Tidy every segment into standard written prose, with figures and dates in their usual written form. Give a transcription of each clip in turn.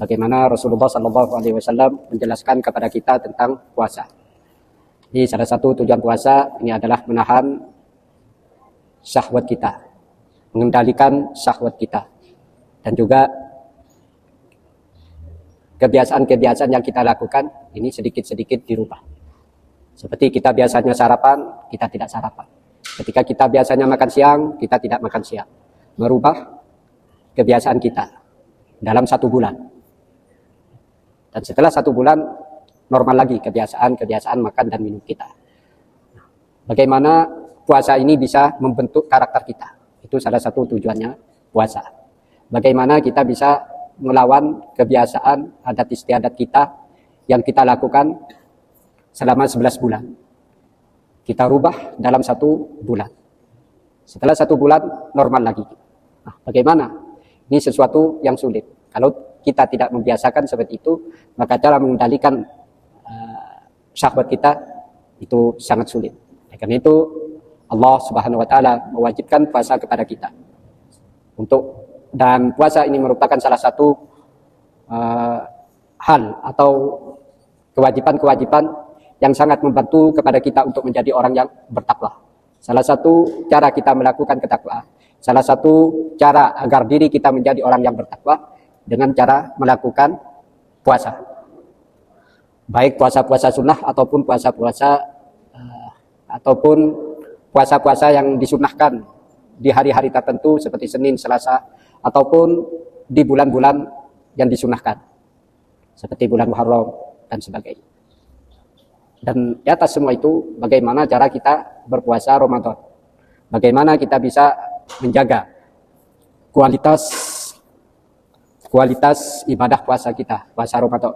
Bagaimana Rasulullah SAW menjelaskan kepada kita tentang puasa. Jadi salah satu tujuan puasa ini adalah menahan syahwat kita, mengendalikan syahwat kita, dan juga kebiasaan-kebiasaan yang kita lakukan ini sedikit-sedikit dirubah. Seperti kita biasanya sarapan, kita tidak sarapan. Ketika kita biasanya makan siang, kita tidak makan siang. Merubah kebiasaan kita dalam 1 bulan. Dan setelah 1 bulan, normal lagi kebiasaan makan dan minum kita. Bagaimana puasa ini bisa membentuk karakter kita. Itu salah satu tujuannya puasa. Bagaimana kita bisa melawan kebiasaan adat istiadat kita yang kita lakukan selama 11 bulan. Kita rubah dalam 1 bulan. Setelah 1 bulan, normal lagi. Nah, bagaimana? Ini sesuatu yang sulit. Kalau kita tidak membiasakan seperti itu, maka cara mengendalikan syahwat kita itu sangat sulit. Karena itu Allah Subhanahu wa taala mewajibkan puasa kepada kita. Dan puasa ini merupakan salah satu hal atau kewajiban-kewajiban yang sangat membantu kepada kita untuk menjadi orang yang bertakwa. Salah satu cara kita melakukan ketakwaan, salah satu cara agar diri kita menjadi orang yang bertakwa dengan cara melakukan puasa. Baik puasa-puasa sunnah ataupun puasa-puasa yang disunnahkan di hari-hari tertentu seperti Senin, Selasa, ataupun di bulan-bulan yang disunnahkan seperti bulan Muharram dan sebagainya. Dan di atas semua itu, bagaimana cara kita berpuasa Ramadan, bagaimana kita bisa menjaga kualitas ibadah puasa kita, puasa Ramadan.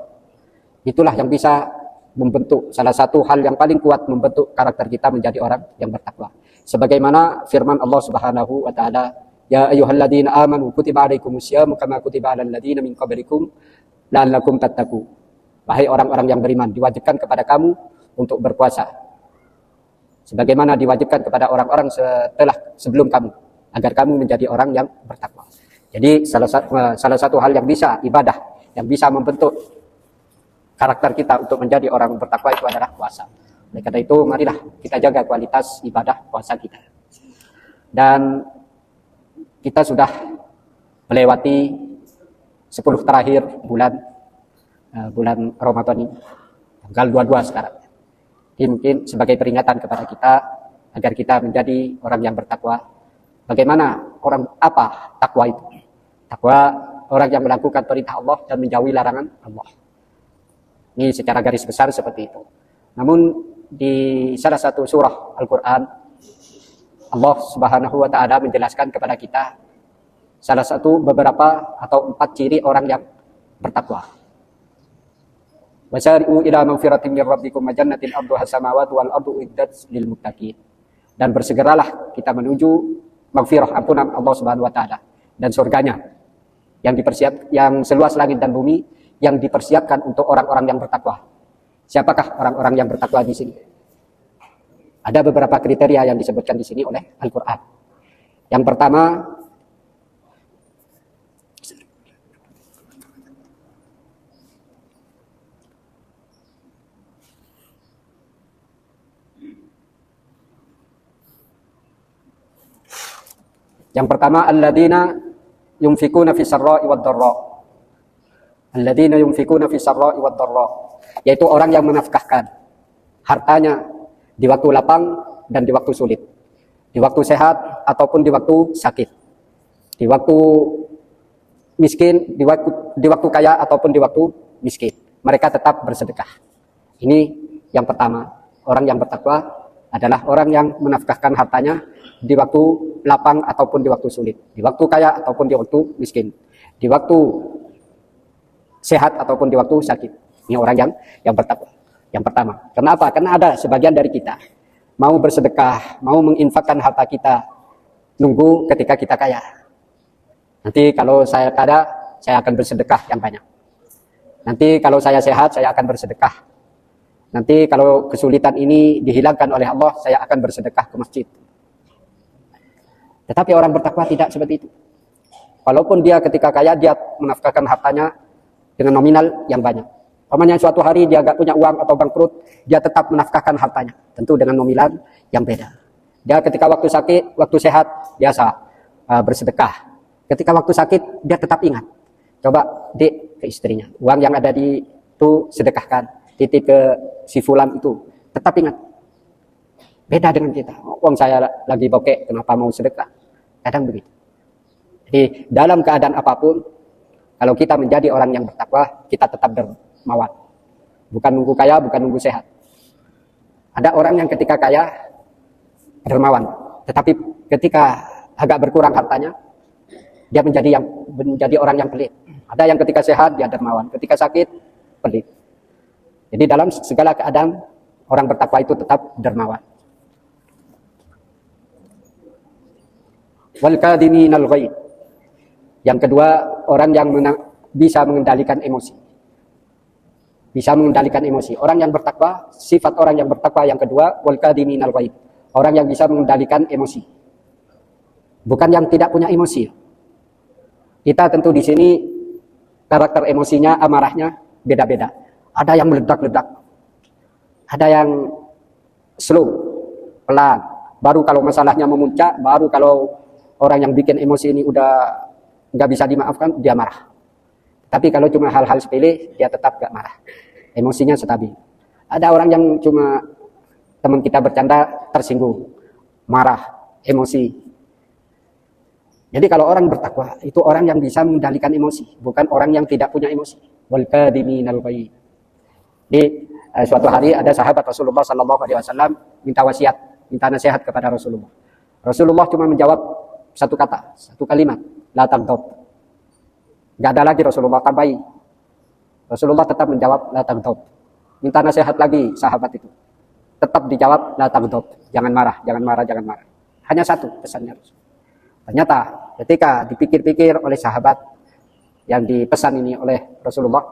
Itulah yang bisa membentuk, salah satu hal yang paling kuat membentuk karakter kita menjadi orang yang bertakwa. Sebagaimana firman Allah Subhanahu wa taala, "Ya ayyuhalladzina amanu kutiba alaikumusyamu kama kutiba alal ladzina min qablikum la'allakum tattaqun." Wahai orang-orang yang beriman, diwajibkan kepada kamu untuk berpuasa sebagaimana diwajibkan kepada orang-orang sebelum kamu, agar kamu menjadi orang yang bertakwa. Jadi salah satu hal yang bisa ibadah, yang bisa membentuk karakter kita untuk menjadi orang bertakwa itu adalah puasa. Oleh karena itu, marilah kita jaga kualitas ibadah puasa kita. Dan kita sudah melewati 10 terakhir bulan Ramadan ini, tanggal 22 sekarang. Jadi mungkin sebagai peringatan kepada kita agar kita menjadi orang yang bertakwa. Bagaimana apa takwa itu? Takwa orang yang melakukan perintah Allah dan menjauhi larangan Allah. Ini secara garis besar seperti itu. Namun di salah satu surah Al-Quran, Allah Subhanahu wa taala menjelaskan kepada kita salah satu beberapa atau 4 ciri orang yang bertakwa. Wasari'u ila magfiratin min rabbikum wa jannatin 'arduha as-samawati wal ardu uiddat lil muttaqin. Dan bersegeralah kita menuju magfirah, ampunan Allah Subhanahu wa taala dan surganya yang seluas langit dan bumi, yang dipersiapkan untuk orang-orang yang bertakwa. Siapakah orang-orang yang bertakwa di sini? Ada beberapa kriteria yang disebutkan di sini oleh Al-Qur'an. Yang pertama, alladzina yunfikuna fis sarra'i wad dharra. Alladzina yunfikuna fis sarra'i wad dharra, yaitu orang yang menafkahkan hartanya di waktu lapang dan di waktu sulit, di waktu sehat ataupun di waktu sakit, di waktu miskin, di waktu kaya ataupun di waktu miskin. Mereka tetap bersedekah. Ini yang pertama. Orang yang bertakwa adalah orang yang menafkahkan hartanya di waktu lapang ataupun di waktu sulit, di waktu kaya ataupun di waktu miskin, di waktu sehat ataupun di waktu sakit. Ini orang yang bertakwa. Yang pertama. Kenapa? Karena ada sebagian dari kita mau bersedekah, mau menginfakkan harta kita, nunggu ketika kita kaya. Nanti kalau saya kaya, saya akan bersedekah yang banyak. Nanti kalau saya sehat, saya akan bersedekah. Nanti kalau kesulitan ini dihilangkan oleh Allah, saya akan bersedekah ke masjid. Tetapi orang bertakwa tidak seperti itu. Walaupun dia ketika kaya, dia menafkahkan hartanya dengan nominal yang banyak. Pamannya suatu hari dia gak punya uang atau bangkrut, dia tetap menafkahkan hartanya, tentu dengan nominal yang beda. Dia ketika waktu sakit, waktu sehat, biasa bersedekah. Ketika waktu sakit, dia tetap ingat. Coba Dek ke istrinya, uang yang ada di itu sedekahkan, titip ke si fulan itu, tetap ingat. Beda dengan kita, uang saya lagi bokek, kenapa mau sedekah? Kadang begitu. Jadi dalam keadaan apapun, kalau kita menjadi orang yang bertakwa, kita tetap dermawan. Bukan nunggu kaya, bukan nunggu sehat. Ada orang yang ketika kaya, dermawan. Tetapi ketika agak berkurang hartanya, dia menjadi orang yang pelit. Ada yang ketika sehat, dia dermawan. Ketika sakit, pelit. Jadi dalam segala keadaan, orang bertakwa itu tetap dermawan. Wal kadhiminal ghaidh. Yang kedua, orang yang bisa mengendalikan emosi. Bisa mengendalikan emosi. Orang yang bertakwa, sifat orang yang bertakwa yang kedua, wal kadhiminal ghaidh. Orang yang bisa mengendalikan emosi. Bukan yang tidak punya emosi. Kita tentu di sini karakter emosinya, amarahnya beda-beda. Ada yang meledak-ledak. Ada yang slow, pelan. Baru kalau masalahnya memuncak, baru kalau orang yang bikin emosi ini udah nggak bisa dimaafkan, dia marah. Tapi kalau cuma hal-hal sepele, dia tetap nggak marah. Emosinya stabil. Ada orang yang cuma teman kita bercanda, tersinggung, marah, emosi. Jadi kalau orang bertakwa, itu orang yang bisa mengendalikan emosi, bukan orang yang tidak punya emosi. Wal kadhiminal ghaidh. Di suatu hari ada sahabat Rasulullah SAW minta wasiat, minta nasihat kepada Rasulullah. Rasulullah cuma menjawab satu kata, satu kalimat, la taghdab. Enggak ada lagi Rasulullah tambahi. Rasulullah tetap menjawab la taghdab. Minta nasihat lagi sahabat itu. Tetap dijawab la taghdab. Jangan marah, jangan marah, jangan marah. Hanya satu pesannya Rasul. Ternyata ketika dipikir-pikir oleh sahabat yang dipesan ini oleh Rasulullah,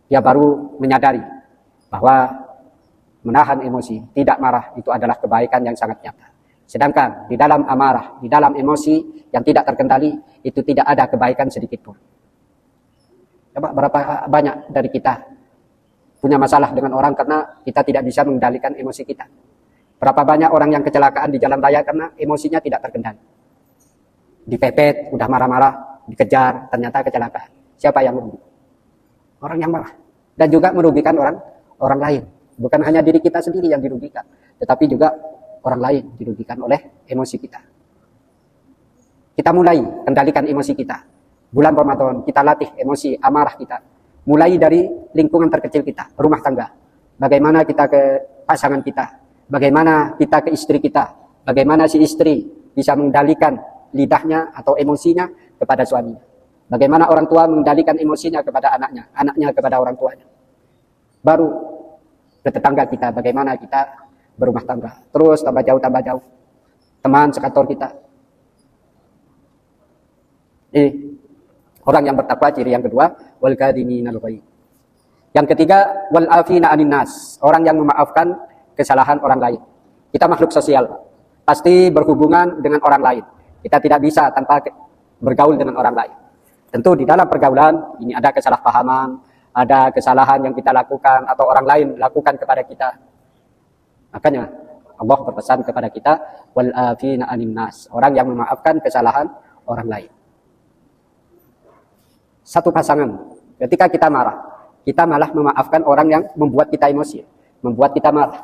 dia baru menyadari bahwa menahan emosi, tidak marah itu adalah kebaikan yang sangat nyata. Sedangkan di dalam amarah, di dalam emosi yang tidak terkendali, itu tidak ada kebaikan sedikit pun. Coba berapa banyak dari kita punya masalah dengan orang karena kita tidak bisa mengendalikan emosi kita. Berapa banyak orang yang kecelakaan di jalan raya karena emosinya tidak terkendali. Dipepet, udah marah-marah, dikejar, ternyata kecelakaan. Siapa yang merugi? Orang yang marah. Dan juga merugikan orang lain. Bukan hanya diri kita sendiri yang dirugikan, tetapi juga orang lain dirugikan oleh emosi kita. Kita mulai kendalikan emosi kita. Bulan Ramadan kita latih emosi amarah kita. Mulai dari lingkungan terkecil kita, rumah tangga. Bagaimana kita ke pasangan kita, bagaimana kita ke istri kita, bagaimana si istri bisa mengendalikan lidahnya atau emosinya kepada suaminya. Bagaimana orang tua mengendalikan emosinya kepada anaknya, anaknya kepada orang tuanya. Baru ke tetangga kita, bagaimana kita berumah tangga. Terus tambah jauh. Teman sekantor kita. Orang yang bertakwa ciri yang kedua, wal kadhiminal ghaidh. Yang ketiga, wal afina 'anin nas, orang yang memaafkan kesalahan orang lain. Kita makhluk sosial, pasti berhubungan dengan orang lain. Kita tidak bisa tanpa bergaul dengan orang lain. Tentu di dalam pergaulan ini ada kesalahpahaman, ada kesalahan yang kita lakukan atau orang lain lakukan kepada kita. Makanya Allah berpesan kepada kita, wal afina 'anin nas, orang yang memaafkan kesalahan orang lain. Satu pasangan, ketika kita marah, kita malah memaafkan orang yang membuat kita emosi, membuat kita marah.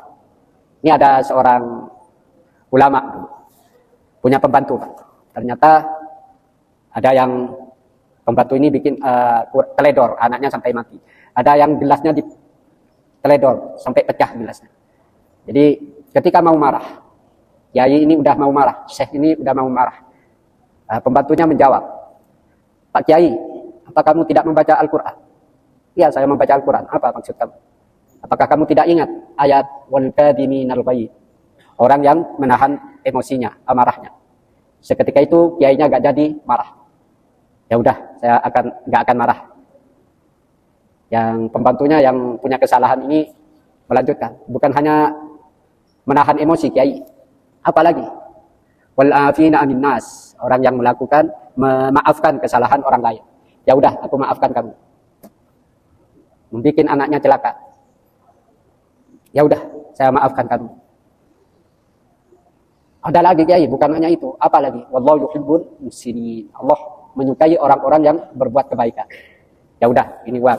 Ini ada seorang ulama punya pembantu. Ternyata ada yang pembantu ini bikin teledor, anaknya sampai mati. Ada yang gelasnya diteledor sampai pecah gelasnya. Jadi ketika mau marah, Yai ini udah mau marah, Syekh ini udah mau marah. Pembantunya menjawab, Pak Kiai, apa kamu tidak membaca Al-Quran? Iya, saya membaca Al-Quran. Apa maksud kamu? Apakah kamu tidak ingat ayat wal kadhiminal ghaidh? Orang yang menahan emosinya, amarahnya. Seketika itu kiainya gak jadi marah. Ya udah, saya gak akan marah. Yang pembantunya yang punya kesalahan ini melanjutkan. Bukan hanya menahan emosi kiai, apalagi wal afina 'anin nas, orang yang memaafkan kesalahan orang lain. Ya udah, aku maafkan kamu. membuat anaknya celaka. Ya udah, saya maafkan kamu. Ada lagi Kiai, bukan hanya itu, apa lagi? Wallahu yuhibbul muhsinin. Allah menyukai orang-orang yang berbuat kebaikan. Ya udah, ini uang.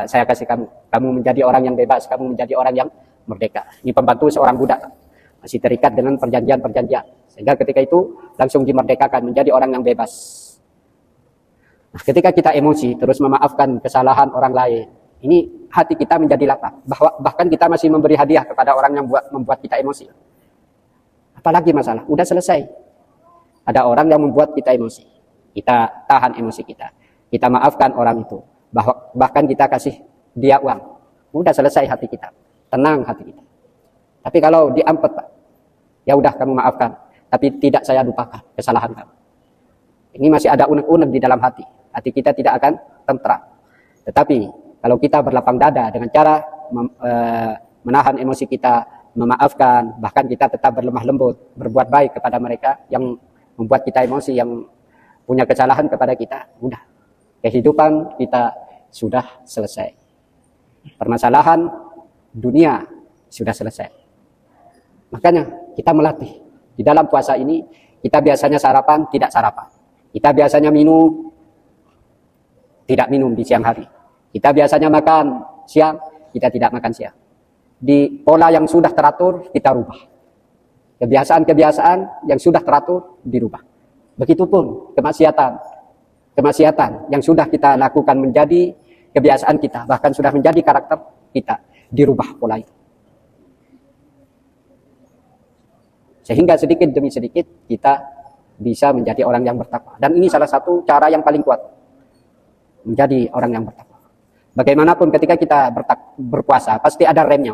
Saya kasih kamu. Kamu menjadi orang yang bebas, kamu menjadi orang yang merdeka. Ini pembantu seorang budak. Masih terikat dengan perjanjian-perjanjian. Sehingga ketika itu langsung dimerdekakan menjadi orang yang bebas. Nah, ketika kita emosi terus memaafkan kesalahan orang lain, ini hati kita menjadi lapang. Bahkan kita masih memberi hadiah kepada orang yang membuat kita emosi. Apalagi masalah, udah selesai. Ada orang yang membuat kita emosi. Kita tahan emosi kita. Kita maafkan orang itu. Bahkan kita kasih dia uang. Udah selesai hati kita. Tenang hati kita. Tapi kalau diampet, Pak, ya udah kamu maafkan. Tapi tidak saya lupakan kesalahan kamu. Ini masih ada unek-unek di dalam hati. Hati kita tidak akan tentram. Tetapi kalau kita berlapang dada dengan cara menahan emosi kita, memaafkan, bahkan kita tetap berlemah lembut, berbuat baik kepada mereka yang membuat kita emosi, yang punya kesalahan kepada kita, udah. Kehidupan kita sudah selesai. Permasalahan dunia sudah selesai. Makanya kita melatih. Di dalam puasa ini, kita biasanya sarapan, tidak sarapan. Kita biasanya minum, tidak minum di siang hari. Kita biasanya makan siang, kita tidak makan siang. Di pola yang sudah teratur, kita rubah. Kebiasaan-kebiasaan yang sudah teratur, dirubah. Begitupun kemaksiatan yang sudah kita lakukan menjadi kebiasaan kita, bahkan sudah menjadi karakter kita, dirubah pola itu. Sehingga sedikit demi sedikit kita bisa menjadi orang yang bertakwa. Dan ini salah satu cara yang paling kuat menjadi orang yang bertakwa. Bagaimanapun ketika kita berpuasa, pasti ada remnya.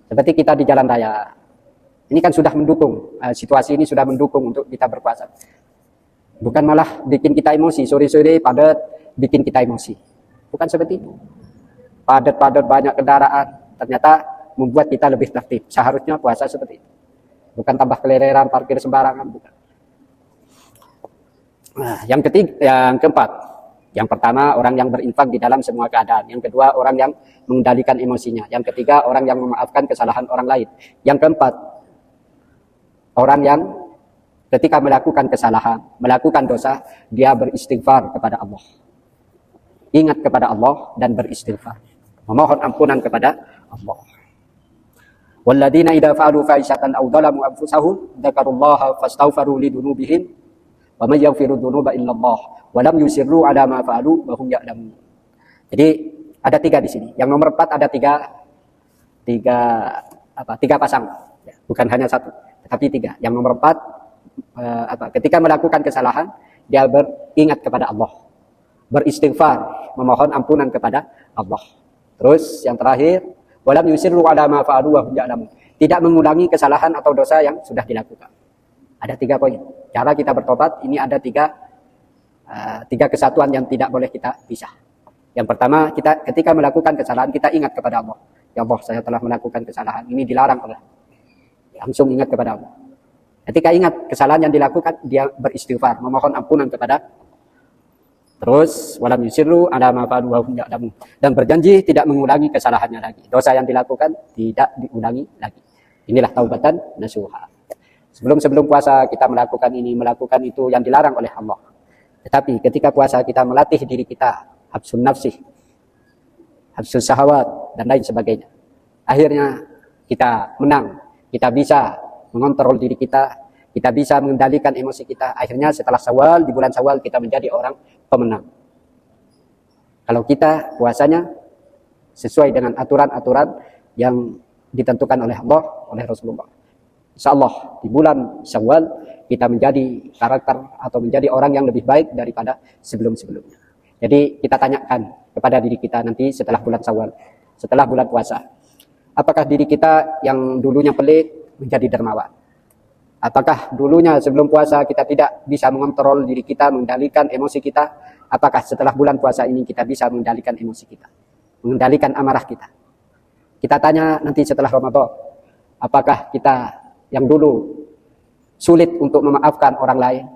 Seperti kita di jalan raya. Ini kan sudah mendukung, situasi ini sudah mendukung untuk kita berpuasa. Bukan malah bikin kita emosi, sore-sore padat, bikin kita emosi. Bukan seperti itu. Padat-padat banyak kendaraan, ternyata membuat kita lebih tertib. Seharusnya puasa seperti itu. Bukan tambah kelereran, parkir sembarangan, bukan. Nah, yang keempat, yang pertama orang yang berinfak di dalam semua keadaan. Yang kedua orang yang mengendalikan emosinya. Yang ketiga orang yang memaafkan kesalahan orang lain. Yang keempat orang yang ketika melakukan kesalahan, melakukan dosa, dia beristighfar kepada Allah. Ingat kepada Allah dan beristighfar. Memohon ampunan kepada Allah. Walladzina idza fa'alu fahishatan aw dhalamu anfusahum dzakarullaha fastaghfiru lidunubihim wa may yaghfiru dzunuba illallah wa lam yusirru 'ala ma fa'alu wa hum ya'lamun. Jadi ada tiga di sini. Yang nomor 4 ada tiga pasang. Bukan hanya satu, tetapi tiga. Yang nomor 4 ketika melakukan kesalahan dia beringat kepada Allah, beristighfar, memohon ampunan kepada Allah. Terus yang terakhir, walam yusirru 'ala ma fa'alu wa hum ya'lamun. Tidak mengulangi kesalahan atau dosa yang sudah dilakukan. Ada 3 poin. Cara kita bertobat ini ada tiga kesatuan yang tidak boleh kita pisah. Yang pertama, kita ketika melakukan kesalahan kita ingat kepada Allah. Ya Allah, saya telah melakukan kesalahan. Ini dilarang oleh. Langsung ingat kepada Allah. Ketika ingat kesalahan yang dilakukan, dia beristighfar, memohon ampunan kepada. Terus walam yusirru 'ala ma fa'alu wa hum ya'lamun, dan berjanji tidak mengulangi kesalahannya lagi. Dosa yang dilakukan tidak diulangi lagi. Inilah taubatan nasuha. Sebelum puasa kita melakukan itu yang dilarang oleh Allah. Tetapi ketika puasa kita melatih diri kita, habsun nafsi, habsun syahwat dan lain sebagainya. Akhirnya kita menang, kita bisa mengontrol diri kita bisa mengendalikan emosi kita. Akhirnya setelah Syawal, di bulan Syawal kita menjadi orang pemenang. Kalau kita puasanya sesuai dengan aturan-aturan yang ditentukan oleh Allah, oleh Rasulullah. Insyaallah di bulan Syawal kita menjadi karakter atau menjadi orang yang lebih baik daripada sebelum-sebelumnya. Jadi kita tanyakan kepada diri kita nanti setelah bulan Syawal, setelah bulan puasa. Apakah diri kita yang dulunya pelit menjadi dermawan? Apakah dulunya sebelum puasa kita tidak bisa mengontrol diri kita, mengendalikan emosi kita? Apakah setelah bulan puasa ini kita bisa mengendalikan emosi kita, mengendalikan amarah kita? Kita tanya nanti setelah Ramadan, apakah kita yang dulu sulit untuk memaafkan orang lain,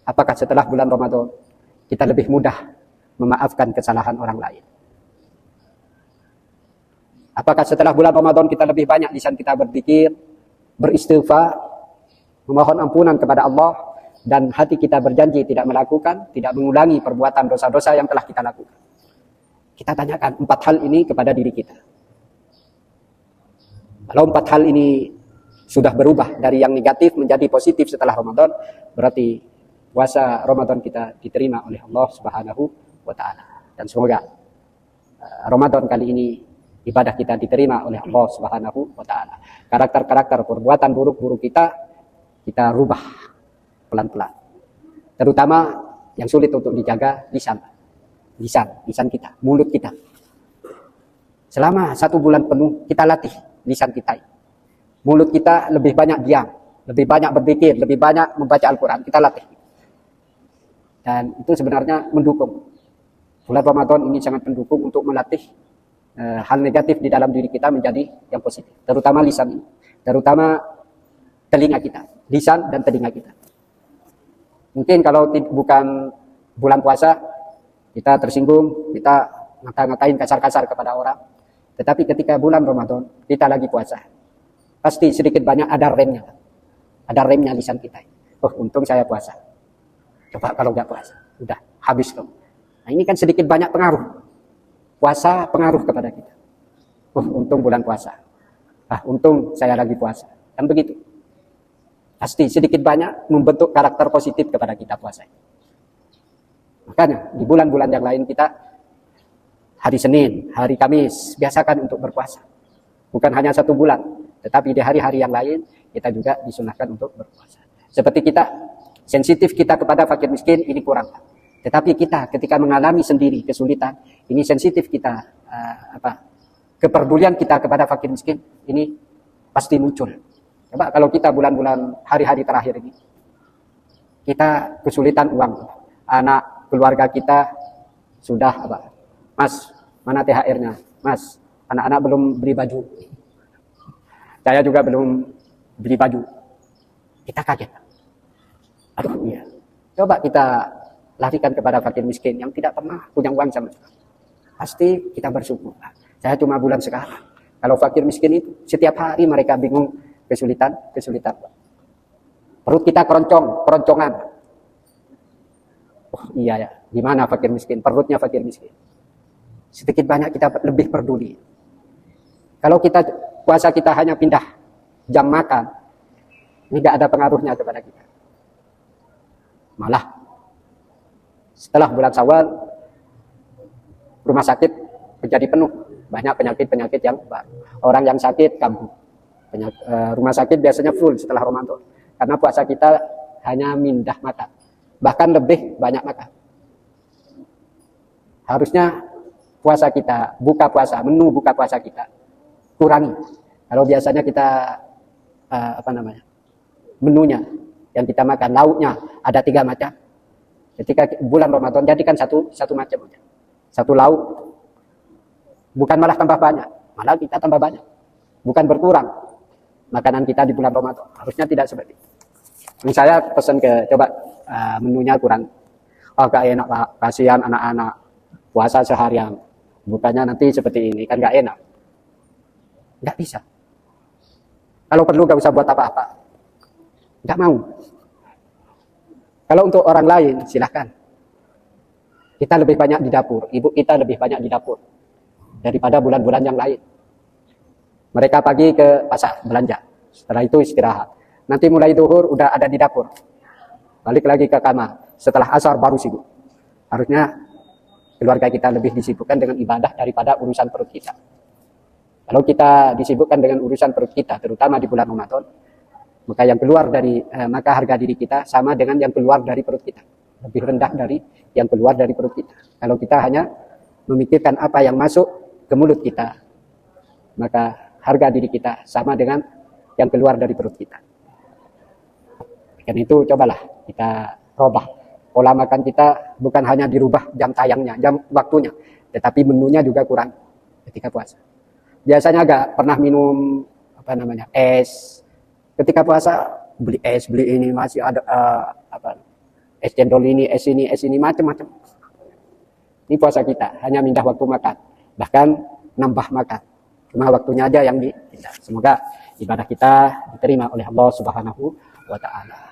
apakah setelah bulan Ramadan kita lebih mudah memaafkan kesalahan orang lain? Apakah setelah bulan Ramadan kita lebih banyak lisan kita berzikir, beristighfar, memohon ampunan kepada Allah, dan hati kita berjanji tidak melakukan, tidak mengulangi perbuatan dosa-dosa yang telah kita lakukan. Kita tanyakan 4 hal ini kepada diri kita. Kalau 4 hal ini sudah berubah dari yang negatif menjadi positif setelah Ramadan, berarti puasa Ramadan kita diterima oleh Allah Subhanahu wa taala. Dan semoga Ramadan kali ini ibadah kita diterima oleh Allah Subhanahu wa taala. Karakter-karakter perbuatan buruk-buruk kita rubah pelan-pelan. Terutama yang sulit untuk dijaga lisan kita, mulut kita. Selama 1 bulan penuh kita latih lisan kita. Mulut kita lebih banyak diam, lebih banyak berzikir, lebih banyak membaca Al-Quran. Kita latih. Dan itu sebenarnya mendukung. Bulan Ramadan ini sangat mendukung untuk melatih hal negatif di dalam diri kita menjadi yang positif. Terutama lisan ini. Terutama telinga kita. Lisan dan telinga kita. Mungkin kalau bukan bulan puasa, kita tersinggung, kita ngata-ngatain kasar-kasar kepada orang. Tetapi ketika bulan Ramadan, kita lagi puasa. Pasti sedikit banyak ada remnya. Ada remnya lisan kita. Oh, untung saya puasa. Coba kalau nggak puasa, udah habis kamu. Nah, ini kan sedikit banyak pengaruh. Puasa pengaruh kepada kita. Oh, untung bulan puasa. Untung saya lagi puasa. Kan begitu. Pasti sedikit banyak membentuk karakter positif kepada kita puasa. Makanya di bulan-bulan yang lain kita hari Senin, hari Kamis biasakan untuk berpuasa. Bukan hanya 1 bulan, tetapi di hari-hari yang lain kita juga disunahkan untuk berpuasa. Seperti kita sensitif kita kepada fakir miskin ini kurang. Tetapi kita ketika mengalami sendiri kesulitan, ini sensitif kita kepedulian kita kepada fakir miskin ini pasti muncul. Coba kalau kita bulan-bulan hari-hari terakhir ini kita kesulitan uang, anak keluarga kita sudah Mas, mana THR-nya? Mas, anak-anak belum beli baju. Saya juga belum beli baju. Kita kaget. Aduh, iya. Coba kita larikan kepada fakir miskin yang tidak pernah punya uang sama sekali. Pasti kita bersyukur. Saya cuma bulan sekarang. Kalau fakir miskin itu setiap hari mereka bingung kesulitan. Perut kita keroncongan. Oh iya ya, gimana fakir miskin? Perutnya fakir miskin. Sedikit banyak kita lebih peduli. Kalau kita puasa kita hanya pindah jam makan, ini gak ada pengaruhnya kepada kita. Malah setelah bulan Syawal rumah sakit menjadi penuh, banyak penyakit-penyakit yang baru. Orang yang sakit kambuh. Rumah sakit biasanya full setelah Ramadan karena puasa kita hanya mindah makan, bahkan lebih banyak makan. Harusnya puasa kita, menu buka puasa kita kurangi. Kalau biasanya kita menunya yang kita makan, lauknya ada 3 macam. Ketika bulan Ramadan jadikan satu macam aja. Satu lauk. Bukan malah tambah banyak, malah kita tambah banyak. Bukan berkurang makanan kita di bulan Ramadan. Harusnya tidak seperti itu. Saya pesan coba menunya kurang. Oh, gak enak Pak, kasihan anak-anak puasa seharian. Bukannya nanti seperti ini, kan gak enak. Gak bisa. Kalau perlu gak usah buat apa-apa. Gak mau. Kalau untuk orang lain, silahkan. Kita lebih banyak di dapur. Ibu kita lebih banyak di dapur. Daripada bulan-bulan yang lain. Mereka pagi ke pasar, belanja. Setelah itu istirahat. Nanti mulai zuhur udah ada di dapur. Balik lagi ke kamar. Setelah asar baru sibuk. Harusnya keluarga kita lebih disibukkan dengan ibadah daripada urusan perut kita. Kalau kita disibukkan dengan urusan perut kita, terutama di bulan Ramadan, maka yang keluar maka harga diri kita sama dengan yang keluar dari perut kita. Lebih rendah dari yang keluar dari perut kita. Kalau kita hanya memikirkan apa yang masuk ke mulut kita, maka harga diri kita sama dengan yang keluar dari perut kita. Karena itu cobalah kita robah pola makan kita, bukan hanya dirubah jam tayangnya, jam waktunya, tetapi menunya juga kurang ketika puasa. Biasanya agak pernah minum es. Ketika puasa beli es, beli ini, masih ada es cendol ini, es ini macam-macam. Ini puasa kita hanya mindah waktu makan, bahkan nambah makan. Cuma waktunya aja yang ditunda. Semoga ibadah kita diterima oleh Allah Subhanahu wa taala.